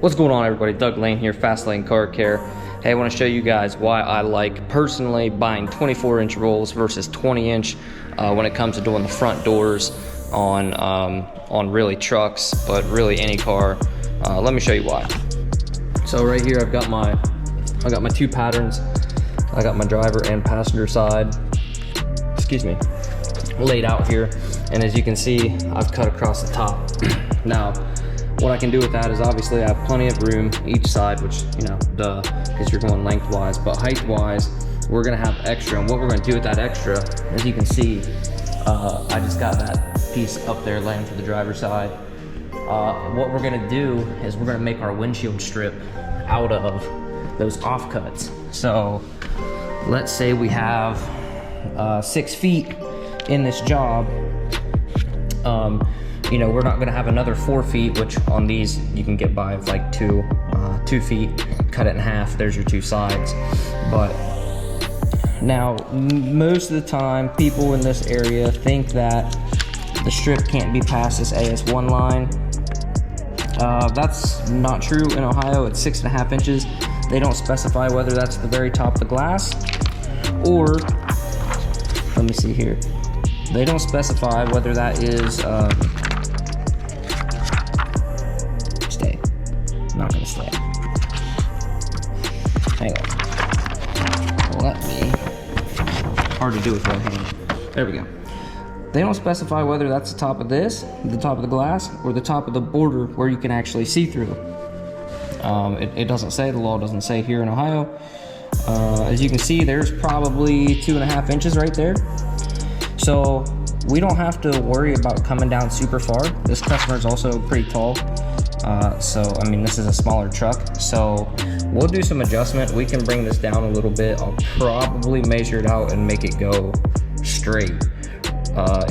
What's going on, everybody? Doug Lane here, Fast Lane Car Care. Hey, I want to show you guys why I like personally buying 24-inch rolls versus 20-inch when it comes to doing the front doors on really trucks, but really any car. Let me show you why. So right here, I got my two patterns. I got my driver and passenger side, excuse me, laid out here, and as you can see, I've cut across the top. Now, what I can do with that is obviously I have plenty of room each side, which, you know, duh, because you're going lengthwise, but height-wise, we're gonna have extra. And what we're gonna do with that extra, as you can see, I just got that piece up there laying for the driver's side. What we're gonna do is we're gonna make our windshield strip out of those offcuts. So let's say we have 6 feet in this job. You know, we're not gonna have another 4 feet, which on these you can get by with like 2 feet, cut it in half, there's your 2 sides. But now, most of the time, people in this area think that the strip can't be past this AS1 line. That's not true in Ohio. It's 6.5 inches. They don't specify whether that's the very top of the glass, or, let me see here. They don't specify whether that is, not gonna stay. Hang on. Let me. Hard to do with one hand. There we go. They don't specify whether that's the top of this, the top of the glass, or the top of the border where you can actually see through. It doesn't say, the law doesn't say here in Ohio. As you can see, there's probably 2.5 inches right there. So we don't have to worry about coming down super far. This customer is also pretty tall. So, I mean, this is a smaller truck, so we'll do some adjustment. We can bring this down a little bit. I'll probably measure it out and make it go straight.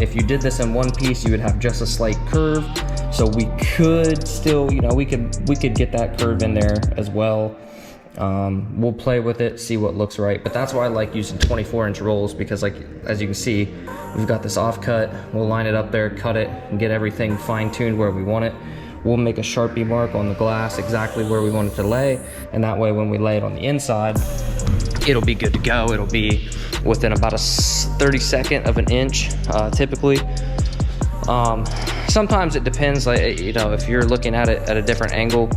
If you did this in one piece, you would have just a slight curve. So we could still, you know, we could get that curve in there as well. We'll play with it, see what looks right. But that's why I like using 24-inch rolls, because, like, as you can see, we've got this offcut. We'll line it up there, cut it, and get everything fine-tuned where we want it. We'll make a Sharpie mark on the glass exactly where we want it to lay, and that way when we lay it on the inside, it'll be good to go. It'll be within about a 32nd of an inch, typically. Sometimes it depends, like, you know, if you're looking at it at a different angle,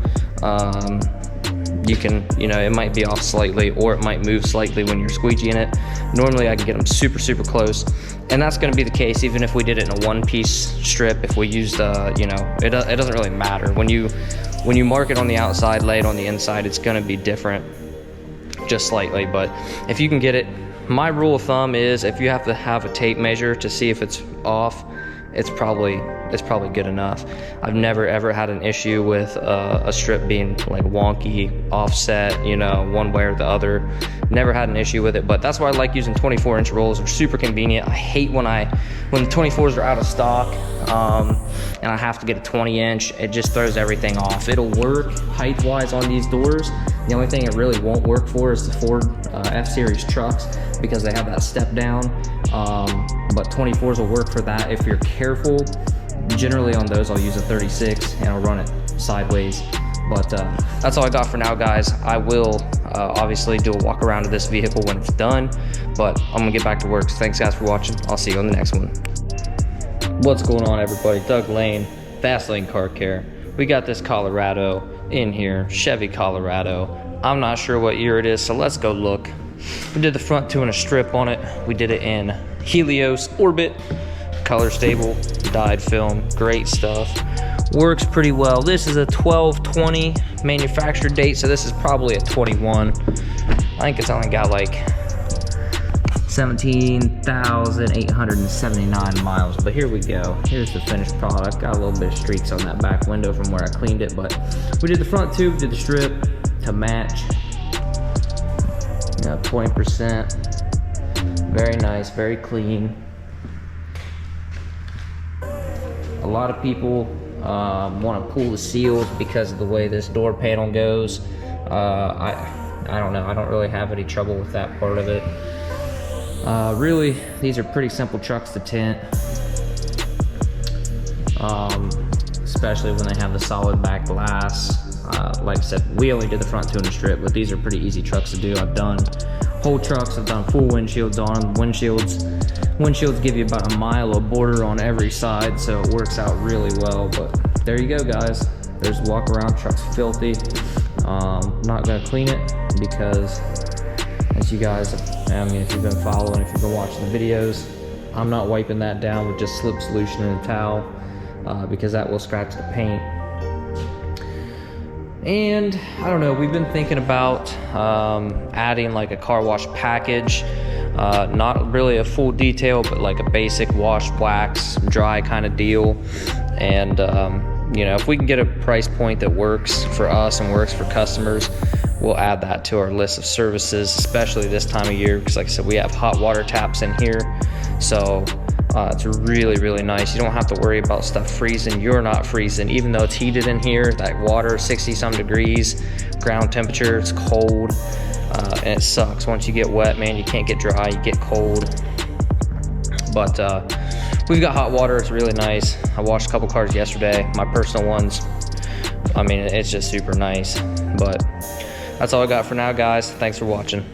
you can, you know, it might be off slightly, or it might move slightly when you're squeegeeing it. Normally I can get them super, super close, and that's gonna be the case even if we did it in a one-piece strip. If we used, you know, it doesn't really matter. When you mark it on the outside, lay it on the inside, it's gonna be different, just slightly. But if you can get it, my rule of thumb is if you have to have a tape measure to see if it's off, it's probably good enough. I've never ever had an issue with a strip being like wonky, offset, you know, one way or the other. Never had an issue with it, but that's why I like using 24-inch rolls. They're super convenient. I hate when the 24s are out of stock and I have to get a 20-inch. It just throws everything off. It'll work height-wise on these doors. The only thing it really won't work for is the Ford F-Series trucks, because they have that step down. But 24s will work for that if you're careful. Generally on those I'll use a 36 and I'll run it sideways. But that's all I got for now, guys. I will obviously do a walk around of this vehicle when it's done, but I'm gonna get back to work. So thanks guys for watching. I'll see you on the next one. What's going on, everybody? Doug Lane, Fast Lane Car Care. We got this Colorado in here, Chevy Colorado. I'm not sure what year it is, so let's go look. We did the front 2 and a strip on it. We did it in Helios Orbit, color stable, dyed film, great stuff. works pretty well. This is a 12/20 manufacturer date, so this is probably a 21. I think it's only got like 17,879 miles, but here we go. Here's the finished product. Got a little bit of streaks on that back window from where I cleaned it, but we did the front tube, did the strip to match. 20%. Very nice, very clean. A lot of people want to pull the seals because of the way this door panel goes. I don't know. I don't really have any trouble with that part of it. Really, these are pretty simple trucks to tint, especially when they have the solid back glass. Like I said, we only did the front two in a strip, but these are pretty easy trucks to do. I've done whole trucks, I've done full windshields on them. Windshields give you about a mile of border on every side, so it works out really well. But there you go, guys. There's walk around. Truck's filthy. I'm not gonna clean it because, as you guys, I mean, if you've been following, if you've been watching the videos, I'm not wiping that down with just slip solution and a towel because that will scratch the paint. And I don't know, we've been thinking about adding like a car wash package. Not really a full detail, but like a basic wash, wax, dry kind of deal. And you know, if we can get a price point that works for us and works for customers, we'll add that to our list of services, especially this time of year, because like I said, we have hot water taps in here. So it's really, really nice. You don't have to worry about stuff freezing. You're not freezing, even though it's heated in here. That water, 60-some degrees, ground temperature, it's cold. And it sucks. Once you get wet, man, you can't get dry, you get cold. But we've got hot water, it's really nice. I washed a couple cars yesterday, my personal ones. I mean, it's just super nice. But that's all I got for now, guys. Thanks for watching.